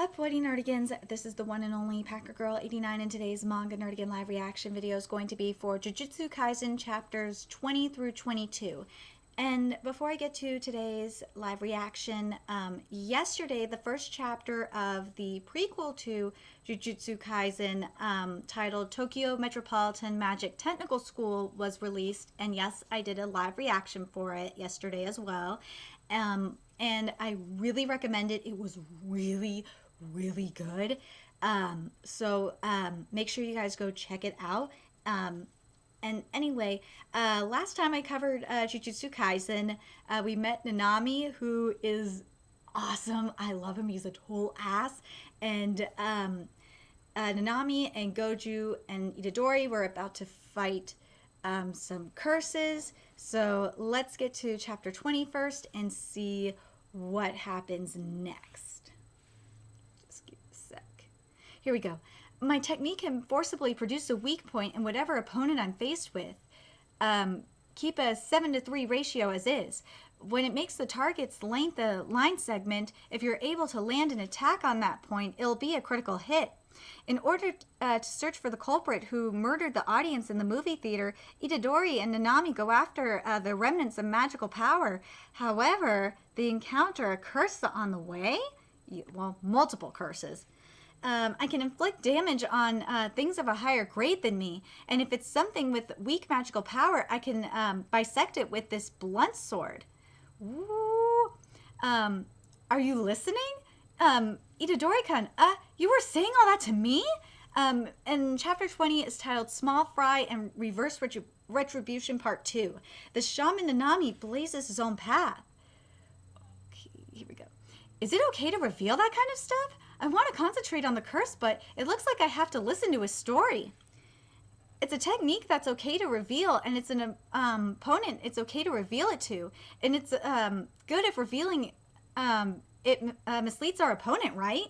up, Whitey Nerdigans? This is the one and only Packer Girl 89, and today's Manga Nerdigan live reaction video is going to be for Jujutsu Kaisen chapters 20 through 22. And before I get to today's live reaction, yesterday the first chapter of the prequel to Jujutsu Kaisen, titled Tokyo Metropolitan Magic Technical School, was released, and yes, I did a live reaction for it yesterday as well. And I really recommend it. It was really good. So make sure you guys go check it out. And anyway, last time I covered Jujutsu Kaisen, we met Nanami, who is awesome. I love him. He's a total ass. And Nanami and Goju and Itadori were about to fight some curses. So let's get to chapter 20 first and see what happens next. Just give it a sec. Here we go. My technique can forcibly produce a weak point in whatever opponent I'm faced with. Keep a 7-to-3 ratio as is. When it makes the target's length a line segment, if you're able to land an attack on that point, it'll be a critical hit. In order to search for the culprit who murdered the audience in the movie theater, Itadori and Nanami go after the remnants of magical power. However, they encounter a curse on the way. Well, multiple curses. I can inflict damage on things of a higher grade than me, and if it's something with weak magical power, I can bisect it with this blunt sword. Ooh. Are you listening? Itadori-kun, you were saying all that to me? And chapter 20 is titled Small Fry and Reverse Retribution Part 2. The shaman Nanami blazes his own path. Okay, here we go. Is it okay to reveal that kind of stuff? I want to concentrate on the curse, but it looks like I have to listen to his story. It's a technique that's okay to reveal, and it's an opponent it's okay to reveal it to. And it's good if revealing it misleads our opponent, right?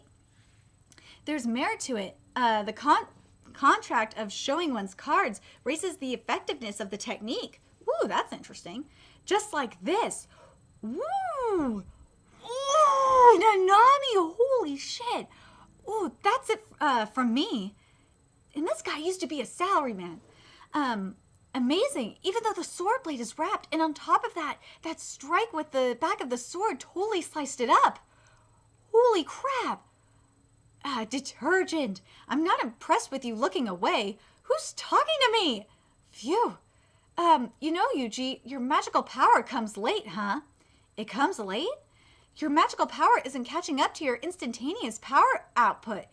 There's merit to it. The contract of showing one's cards raises the effectiveness of the technique. Ooh, that's interesting. Just like this. Woo! Ooh, Nanami, holy shit. Ooh, that's it from me. And this guy used to be a salaryman. Amazing. Even though the sword blade is wrapped, and on top of that, that strike with the back of the sword totally sliced it up. Holy crap. Detergent. I'm not impressed with you looking away. Who's talking to me? Phew. You know, Yuji, your magical power comes late, huh? It comes late? Your magical power isn't catching up to your instantaneous power output.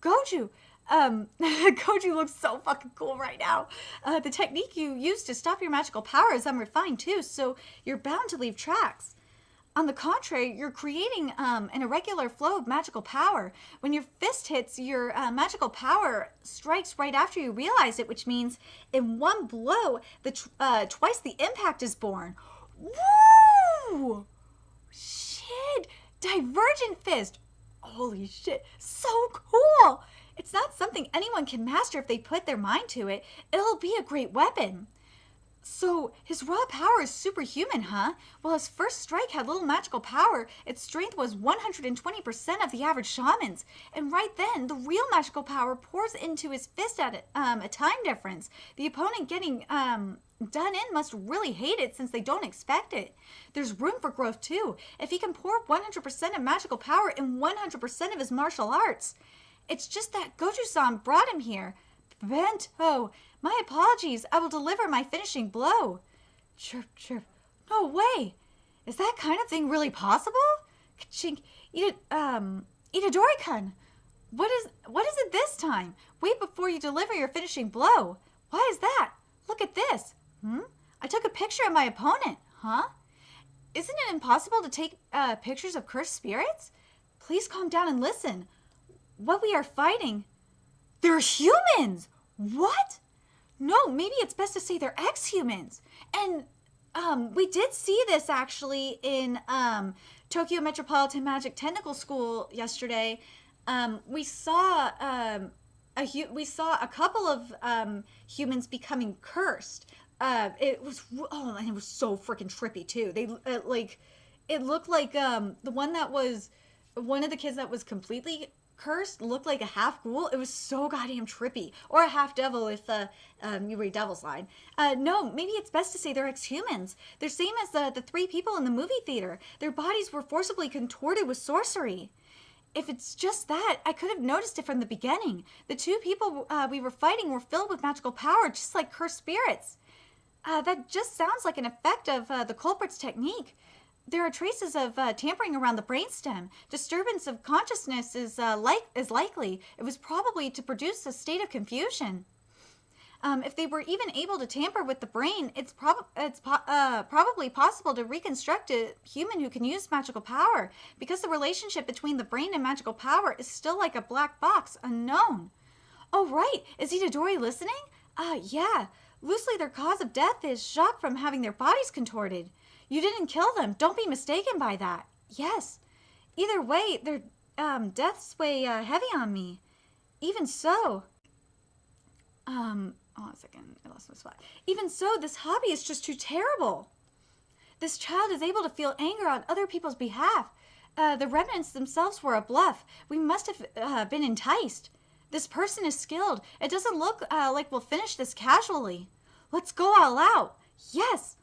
Goju. Goju looks so fucking cool right now. The technique you use to stop your magical power is unrefined too, so you're bound to leave tracks. On the contrary, you're creating an irregular flow of magical power. When your fist hits, your magical power strikes right after you realize it, which means in one blow, twice the impact is born. Woo! Shit! Divergent fist! Holy shit, so cool! It's not something anyone can master if they put their mind to it. It'll be a great weapon. So, his raw power is superhuman, huh? While his first strike had little magical power, its strength was 120% of the average shaman's. And right then, the real magical power pours into his fist at a time difference. The opponent getting done in must really hate it since they don't expect it. There's room for growth too, if he can pour 100% of magical power in 100% of his martial arts. It's just that Goju-san brought him here. Bento, my apologies. I will deliver my finishing blow. Chirp, chirp. No way. Is that kind of thing really possible? Ka-chink. Itadori-kun. What is it this time? Wait before you deliver your finishing blow. Why is that? Look at this. I took a picture of my opponent. Huh? Isn't it impossible to take pictures of cursed spirits? Please calm down and listen. What we are fighting, they're humans. What? No, maybe it's best to say they're ex-humans. And we did see this actually in Tokyo Metropolitan Magic Technical School yesterday. We saw a couple of humans becoming cursed. It was and it was so freaking trippy too. They it looked like the one that was one of the kids that was cursed looked like a half ghoul. It was so goddamn trippy. Or a half devil if you read Devil's Line. No, maybe it's best to say they're ex-humans. They're same as the three people in the movie theater. Their bodies were forcibly contorted with sorcery. If it's just that, I could have noticed it from the beginning. The two people we were fighting were filled with magical power, just like cursed spirits. That just sounds like an effect of the culprit's technique. There are traces of tampering around the brainstem. Disturbance of consciousness is likely. It was probably to produce a state of confusion. If they were even able to tamper with the brain, it's probably possible to reconstruct a human who can use magical power, because the relationship between the brain and magical power is still like a black box, unknown. Oh, right. Is Itadori listening? Yeah. Loosely, their cause of death is shock from having their bodies contorted. You didn't kill them. Don't be mistaken by that. Yes. Either way, their deaths weigh heavy on me. Even so... Hold on a second. I lost my spot. Even so, this hobby is just too terrible. This child is able to feel anger on other people's behalf. The remnants themselves were a bluff. We must have been enticed. This person is skilled. It doesn't look like we'll finish this casually. Let's go all out. Yes.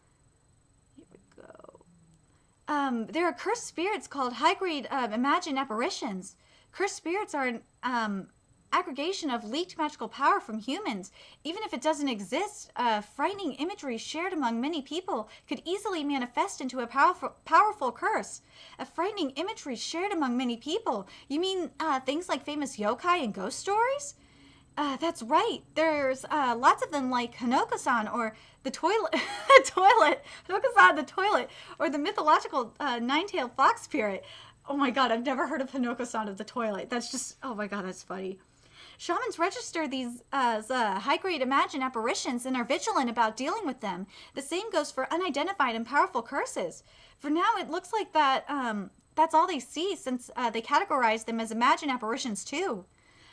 Here we go. There are cursed spirits called high-grade imagined apparitions. Cursed spirits are an aggregation of leaked magical power from humans. Even if it doesn't exist, frightening imagery shared among many people could easily manifest into a powerful curse. A frightening imagery shared among many people? You mean things like famous yokai and ghost stories? That's right. There's lots of them, like Hanoko-san or the toilet, Hanoko-san the toilet, or the mythological nine-tailed fox spirit. Oh my god, I've never heard of Hanoko-san of the toilet. That's just, oh my god, that's funny. Shamans register these as high-grade imagined apparitions and are vigilant about dealing with them. The same goes for unidentified and powerful curses. For now, it looks like that's all they see, since they categorize them as imagined apparitions too.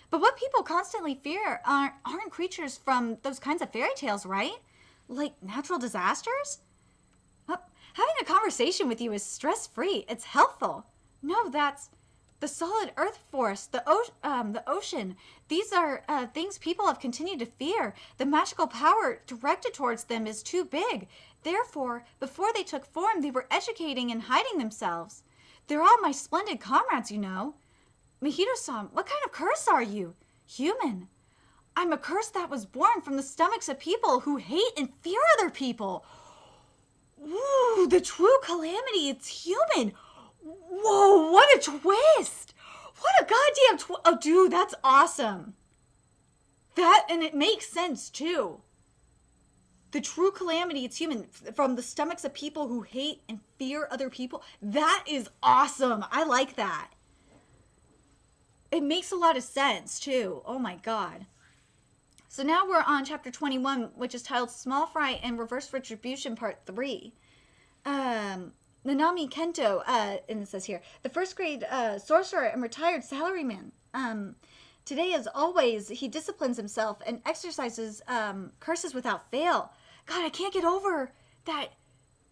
But what people constantly fear aren't creatures from those kinds of fairy tales, right? Like natural disasters? Having a conversation with you is stress-free. It's helpful. No, that's... the solid earth force, the ocean. These are things people have continued to fear. The magical power directed towards them is too big. Therefore, before they took form, they were educating and hiding themselves. They're all my splendid comrades, you know. Mahito-san, what kind of curse are you? Human. I'm a curse that was born from the stomachs of people who hate and fear other people. Ooh, the true calamity, it's human. Whoa, what a twist! What a goddamn oh, dude, that's awesome. And it makes sense, too. The true calamity, it's human, from the stomachs of people who hate and fear other people. That is awesome. I like that. It makes a lot of sense, too. Oh, my God. So now we're on chapter 21, which is titled Small Fry and Reverse Retribution Part 3. Nanami Kento, and it says here, the first grade sorcerer and retired salaryman. Today, as always, he disciplines himself and exercises curses without fail. God, I can't get over that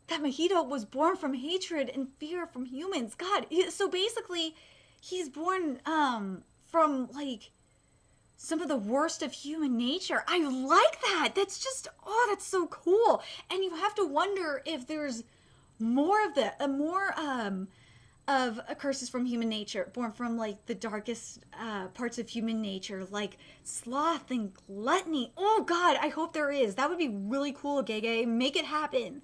Mahito was born from hatred and fear from humans. God, so basically, he's born from, like, some of the worst of human nature. I like that. That's just, oh, that's so cool. And you have to wonder if there's more of curses from human nature, born from like the darkest parts of human nature, like sloth and gluttony. Oh God, I hope there is. That would be really cool, Gege. Make it happen.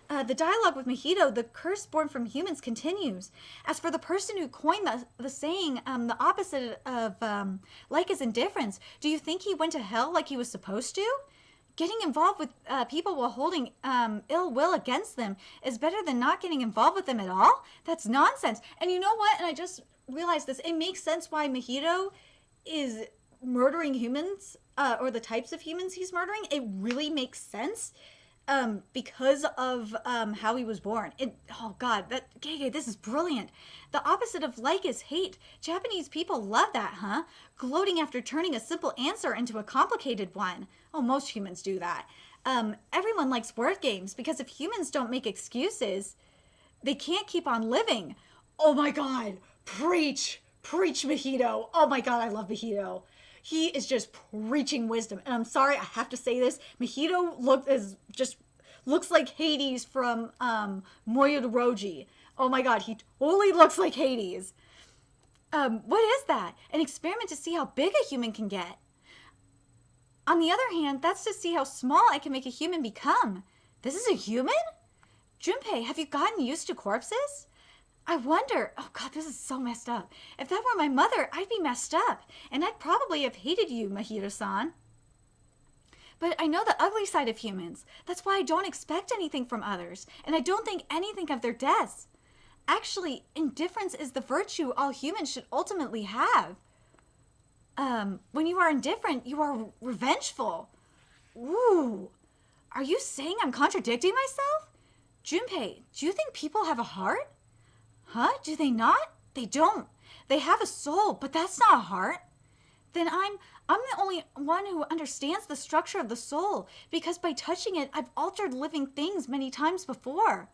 The dialogue with Mahito, the curse born from humans, continues. As for the person who coined the saying, the opposite of like is indifference, do you think he went to hell like he was supposed to? Getting involved with people while holding ill will against them is better than not getting involved with them at all? That's nonsense. And you know what? And I just realized this. It makes sense why Mahito is murdering humans, or the types of humans he's murdering. It really makes sense because of how he was born. Oh God, Gege, this is brilliant. The opposite of like is hate. Japanese people love that, huh? Gloating after turning a simple answer into a complicated one. Oh, most humans do that. Everyone likes word games because if humans don't make excuses, they can't keep on living. Oh my God, Preach! Preach, Mahito! Oh my god, I love Mahito. He is just preaching wisdom. And I'm sorry, I have to say this. Mahito looks like Hades from Moyoroji. Oh my god, he totally looks like Hades. What is that? An experiment to see how big a human can get. On the other hand, that's to see how small I can make a human become. This is a human? Junpei, have you gotten used to corpses? I wonder, oh god, this is so messed up. If that were my mother, I'd be messed up. And I'd probably have hated you, Mahito-san. But I know the ugly side of humans. That's why I don't expect anything from others. And I don't think anything of their deaths. Actually, indifference is the virtue all humans should ultimately have. When you are indifferent, you are revengeful. Ooh. Are you saying I'm contradicting myself? Junpei, do you think people have a heart? Huh? Do they not? They don't. They have a soul, but that's not a heart. Then I'm the only one who understands the structure of the soul, because by touching it, I've altered living things many times before.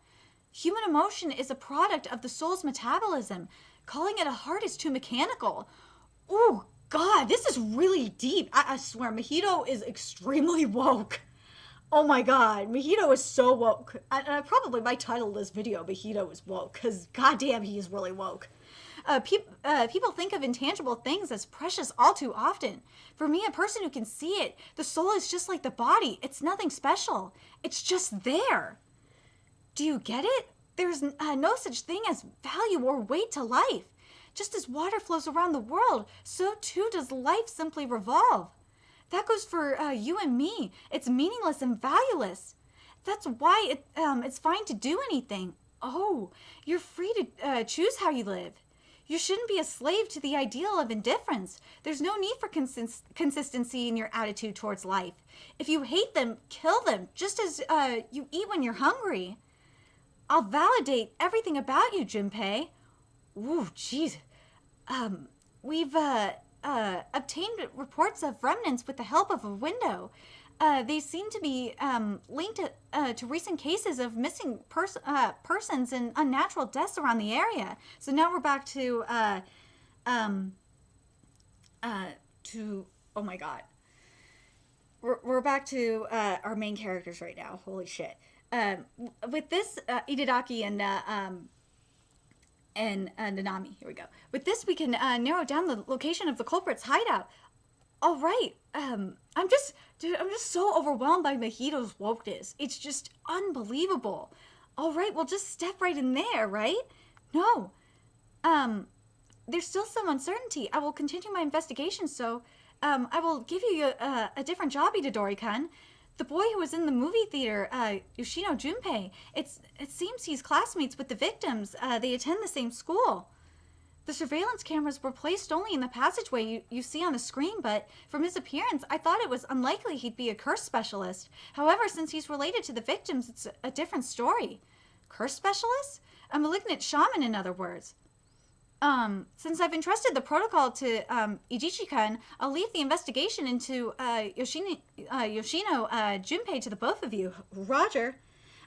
Human emotion is a product of the soul's metabolism. Calling it a heart is too mechanical. Ooh, God, this is really deep. I swear, Mahito is extremely woke. Oh my god, Mahito is so woke. And probably my title of this video, Mahito is woke, because goddamn, he is really woke. People think of intangible things as precious all too often. For me, a person who can see it, the soul is just like the body. It's nothing special. It's just there. Do you get it? There's no such thing as value or weight to life. Just as water flows around the world, so too does life simply revolve. That goes for you and me. It's meaningless and valueless. That's why it's fine to do anything. Oh, you're free to choose how you live. You shouldn't be a slave to the ideal of indifference. There's no need for consistency in your attitude towards life. If you hate them, kill them, just as you eat when you're hungry. I'll validate everything about you, Junpei. Ooh, jeez. We've obtained reports of remnants with the help of a window. They seem to be linked to recent cases of missing persons and unnatural deaths around the area. So now we're back to oh my god. We're back to our main characters right now. Holy shit. With this, Itadaki and Nanami. Here we go. With this, we can narrow down the location of the culprit's hideout. All right. I'm just so overwhelmed by Mahito's wokeness. It's just unbelievable. All right, we'll just step right in there, right? No. There's still some uncertainty. I will continue my investigation, so I will give you a different job, Itadori-kun. The boy who was in the movie theater, Yoshino Junpei, it seems he's classmates with the victims. They attend the same school. The surveillance cameras were placed only in the passageway you see on the screen, but from his appearance, I thought it was unlikely he'd be a curse specialist. However, since he's related to the victims, it's a different story. Curse specialist? A malignant shaman, in other words. Since I've entrusted the protocol to Ijichi-kun, I'll leave the investigation into Yoshino Junpei to the both of you. Roger.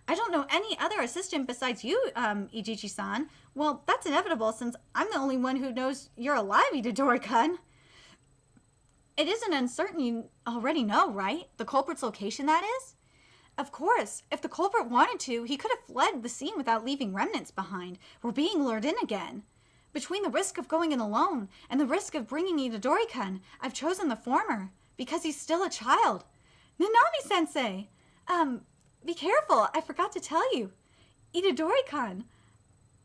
I don't know any other assistant besides you, Ijichi-san. Well, that's inevitable since I'm the only one who knows you're alive, Itadori-kun. It isn't uncertain you already know, right? The culprit's location, that is? Of course. If the culprit wanted to, he could have fled the scene without leaving remnants behind. We're being lured in again. Between the risk of going in alone and the risk of bringing Itadori-kun, I've chosen the former, because he's still a child. Nanami-sensei! Be careful, I forgot to tell you. Itadori-kun.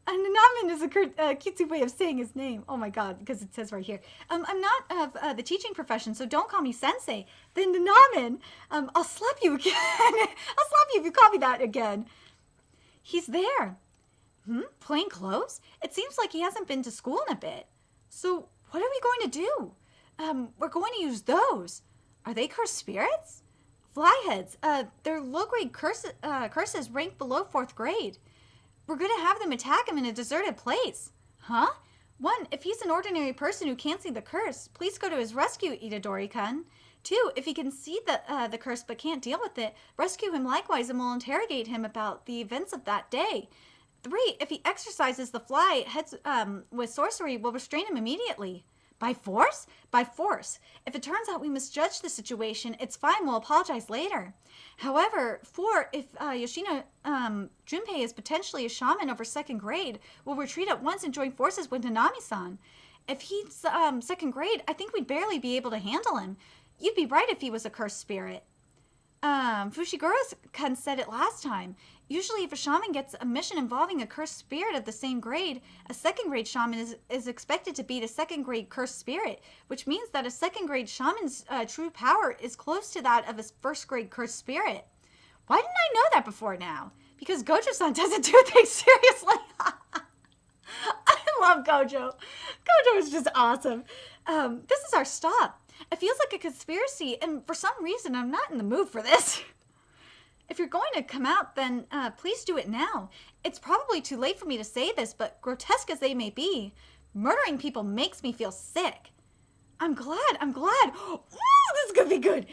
Nanamin is a cutesy way of saying his name. Oh my god, because it says right here. I'm not of the teaching profession, so don't call me sensei. Then Nanamin, I'll slap you again. I'll slap you if you call me that again. He's there. Plain clothes? It seems like he hasn't been to school in a bit. So what are we going to do? We're going to use those. Are they cursed spirits? Flyheads. They're low-grade curses ranked below 4th grade. We're going to have them attack him in a deserted place. Huh? 1, if he's an ordinary person who can't see the curse, please go to his rescue, Itadori-kun. 2, if he can see the curse but can't deal with it, rescue him likewise and we'll interrogate him about the events of that day. 3. If he exercises the fly heads with sorcery, will restrain him immediately. By force? By force. If it turns out we misjudged the situation, it's fine. We'll apologize later. However, 4. If Yoshino Junpei is potentially a shaman over 2nd grade, we'll retreat at once and join forces with Nanami-san. If he's 2nd grade, I think we'd barely be able to handle him. You'd be right if he was a cursed spirit. Fushiguro-kun said it last time. Usually if a shaman gets a mission involving a cursed spirit of the same grade, a 2nd grade shaman is expected to beat a 2nd grade cursed spirit, which means that a 2nd grade shaman's true power is close to that of a 1st grade cursed spirit. Why didn't I know that before now? Because Gojo-san doesn't do things seriously. I love Gojo. Gojo is just awesome. This is our stop. It feels like a conspiracy, and for some reason, I'm not in the mood for this. If you're going to come out, then please do it now. It's probably too late for me to say this, but grotesque as they may be, murdering people makes me feel sick. I'm glad. Ooh, this is gonna be good.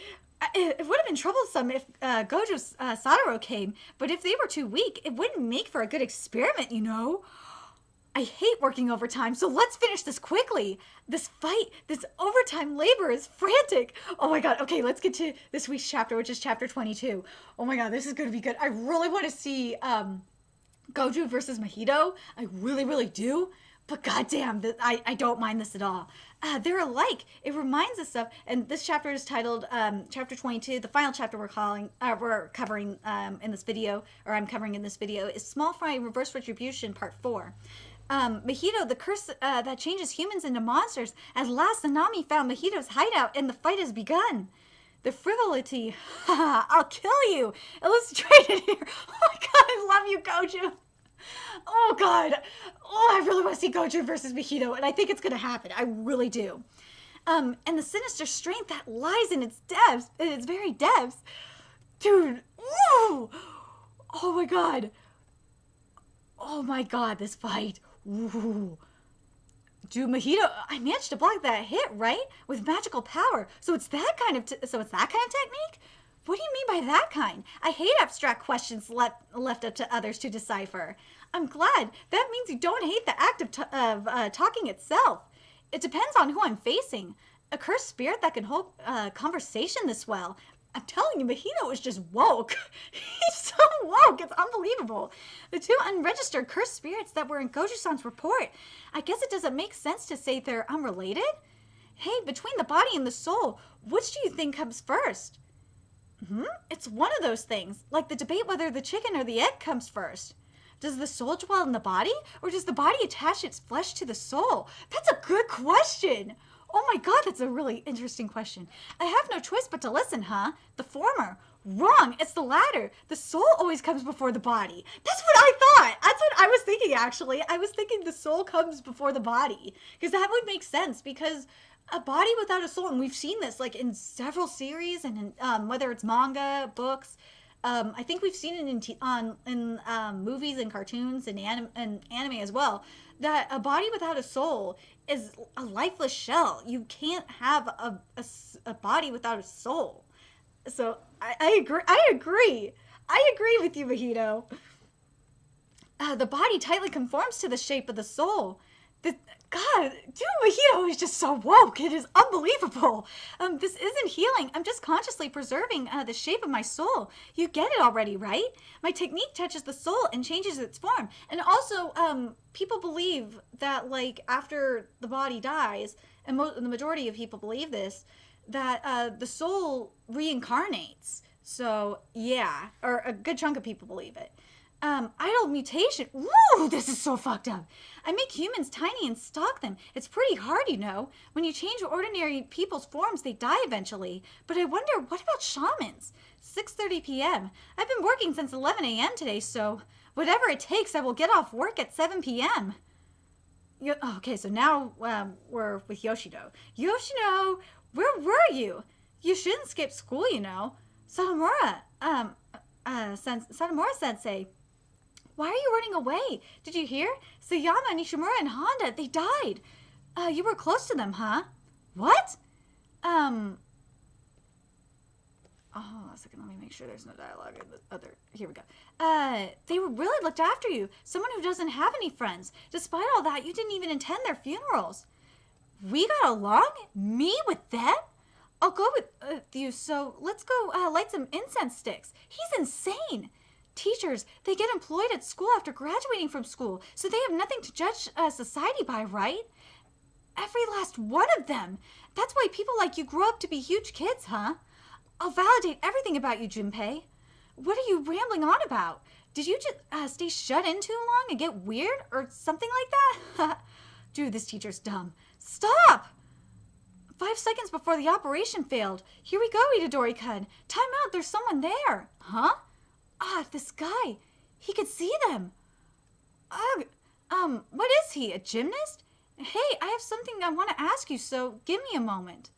It would have been troublesome if Gojo's Satoru came, but if they were too weak, it wouldn't make for a good experiment, you know? I hate working overtime, so let's finish this quickly. This fight, this overtime labor is frantic. Oh my god, okay, let's get to this week's chapter, which is chapter 22. Oh my god, this is going to be good. I really want to see Gojo versus Mahito. I really, really do. But goddamn, I don't mind this at all. They're alike. It reminds us of, and this chapter is titled chapter 22. The final chapter we're covering in this video, or I'm covering in this video, is Small Fry Reverse Retribution Part 4. Mahito, the curse that changes humans into monsters. At last, Nanami found Mahito's hideout, and the fight has begun. The frivolity, I'll kill you, illustrated here. Oh my god, I love you, Gojo. Oh god, oh, I really want to see Gojo versus Mahito, and I think it's gonna happen. I really do. And the sinister strength that lies in its depths, in its very depths, dude. Ooh, oh my god. Oh my god, this fight. Ooh. Dude, Mahito, I managed to block that hit, right? With magical power. So it's that kind of technique? What do you mean by that kind? I hate abstract questions left up to others to decipher. I'm glad. That means you don't hate the act of talking itself. It depends on who I'm facing. A cursed spirit that can hold conversation this well. I'm telling you, Mahito is just woke. He's so woke. It's unbelievable. The 2 unregistered cursed spirits that were in Gojo-san's report. I guess it doesn't make sense to say they're unrelated. Hey, between the body and the soul, which do you think comes first? It's one of those things, like the debate whether the chicken or the egg comes first. Does the soul dwell in the body, or does the body attach its flesh to the soul? That's a good question. Oh my god, that's a really interesting question. I have no choice but to listen, huh? The former. Wrong, it's the latter. The soul always comes before the body. That's what I thought. That's what I was thinking, actually. I was thinking the soul comes before the body. Because that would make sense, because a body without a soul, and we've seen this like in several series, and in, whether it's manga, books, I think we've seen it in movies and cartoons and anime as well, that a body without a soul is a lifeless shell. You can't have a body without a soul. So I agree. I agree with you, Mahito. The body tightly conforms to the shape of the soul. God, dude, Mahito is just so woke. It is unbelievable. This isn't healing. I'm just consciously preserving the shape of my soul. You get it already, right? My technique touches the soul and changes its form. And also, people believe that, like, after the body dies, and the majority of people believe this, that the soul reincarnates. So, yeah, or a good chunk of people believe it. Idle mutation. Woo, this is so fucked up. I make humans tiny and stalk them. It's pretty hard, you know. When you change ordinary people's forms, they die eventually. But I wonder, what about shamans? 6:30 p.m. I've been working since 11 a.m. today, so whatever it takes, I will get off work at 7 p.m. Okay, so now we're with Yoshino. Yoshino, where were you? You shouldn't skip school, you know. Satomura, Satomura-sensei. Why are you running away? Did you hear? Sayama, Nishimura, and Honda, they died. You were close to them, huh? What? Oh, a second, let me make sure there's no dialogue in the other. Here we go. They really looked after you. Someone who doesn't have any friends. Despite all that, you didn't even attend their funerals. We got along? Me with them? I'll go with you, so let's go light some incense sticks. He's insane. Teachers, they get employed at school after graduating from school, so they have nothing to judge society by, right? Every last one of them. That's why people like you grow up to be huge kids, huh? I'll validate everything about you, Junpei. What are you rambling on about? Did you just stay shut in too long and get weird or something like that? Dude, this teacher's dumb. Stop! 5 seconds before the operation failed. Here we go, Itadori-kun. Time out, there's someone there. Huh? This guy. He could see them. What is he, a gymnast? Hey, I have something I want to ask you, so give me a moment.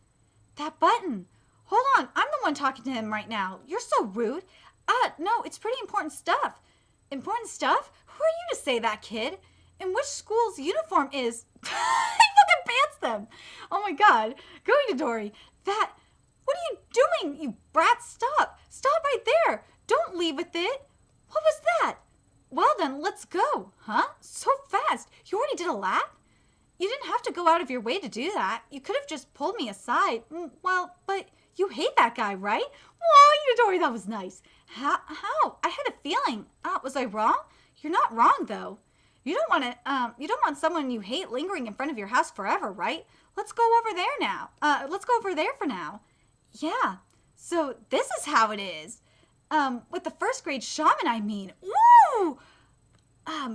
That button. Hold on, I'm the one talking to him right now. You're so rude. No, it's pretty important stuff. Important stuff? Who are you to say that, kid? And which school's uniform is... He fucking pants them. Oh my god. Go, Itadori. That... What are you doing, you brat? Stop. Stop right there. Don't leave with it. What was that? Well then, let's go. Huh? So fast. You already did a lap? You didn't have to go out of your way to do that. You could have just pulled me aside. Well, but you hate that guy, right? Well, Itadori, that was nice. How? I had a feeling. Was I wrong? You're not wrong, though. You don't want someone you hate lingering in front of your house forever, right? Let's go over there now. Let's go over there for now. Yeah. So this is how it is. With the first grade shaman, I mean. Ooh!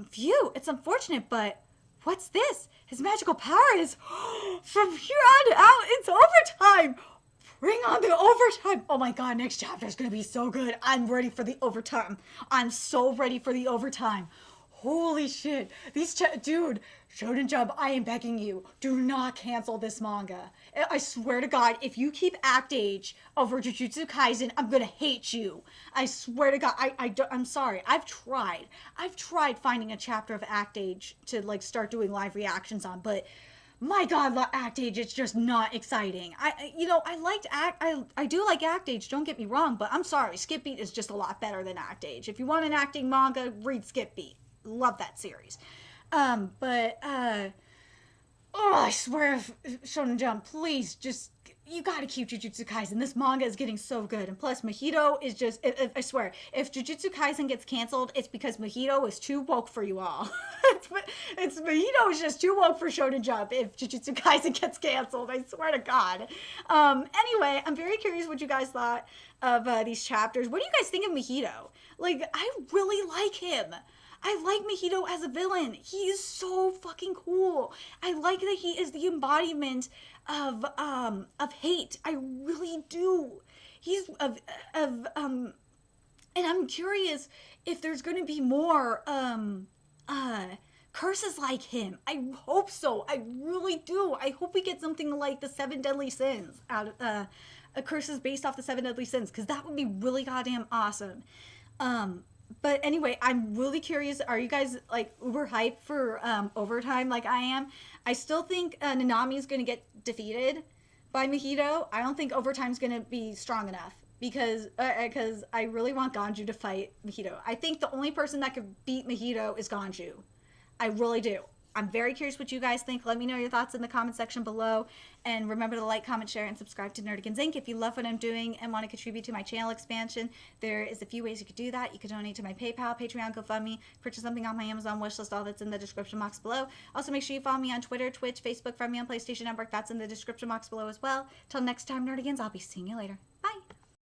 Phew, it's unfortunate, but what's this? His magical power is from here on out, it's overtime. Bring on the overtime. Oh my god, next chapter is going to be so good. I'm ready for the overtime. I'm so ready for the overtime. Holy shit. Dude, Shonen Jump, I am begging you, do not cancel this manga. I swear to God, if you keep Act Age over Jujutsu Kaisen, I'm gonna hate you. I swear to God, I'm sorry. I've tried finding a chapter of Act Age to like start doing live reactions on, but my God, Act Age, it's just not exciting. I do like Act Age, don't get me wrong, but I'm sorry, Skip Beat is just a lot better than Act Age. If you want an acting manga, read Skip Beat. Love that series. I swear, Shonen Jump, please, you gotta keep Jujutsu Kaisen. This manga is getting so good. And plus, Mahito is just, I swear, if Jujutsu Kaisen gets canceled, it's because Mahito is too woke for you all. Mahito is just too woke for Shonen Jump if Jujutsu Kaisen gets canceled. I swear to God. Anyway, I'm very curious what you guys thought of these chapters. What do you guys think of Mahito? Like, I really like him. I like Mahito as a villain. He is so fucking cool. I like that he is the embodiment of hate. I really do. He's and I'm curious if there's going to be more curses like him. I hope so. I really do. I hope we get something like the 7 Deadly Sins out of curses based off the 7 Deadly Sins, because that would be really goddamn awesome. But anyway, I'm really curious. Are you guys like uber hyped for overtime like I am? I still think Nanami is going to get defeated by Mahito. I don't think overtime's going to be strong enough because I really want Ganju to fight Mahito. I think the only person that could beat Mahito is Ganju. I really do. I'm very curious what you guys think. Let me know your thoughts in the comment section below. And remember to like, comment, share, and subscribe to Nerdigans Inc. If you love what I'm doing and want to contribute to my channel expansion, there is a few ways you could do that. You could donate to my PayPal, Patreon, GoFundMe, purchase something on my Amazon wishlist, all that's in the description box below. Also, make sure you follow me on Twitter, Twitch, Facebook, friend me on PlayStation Network. That's in the description box below as well. Till next time, Nerdigans, I'll be seeing you later.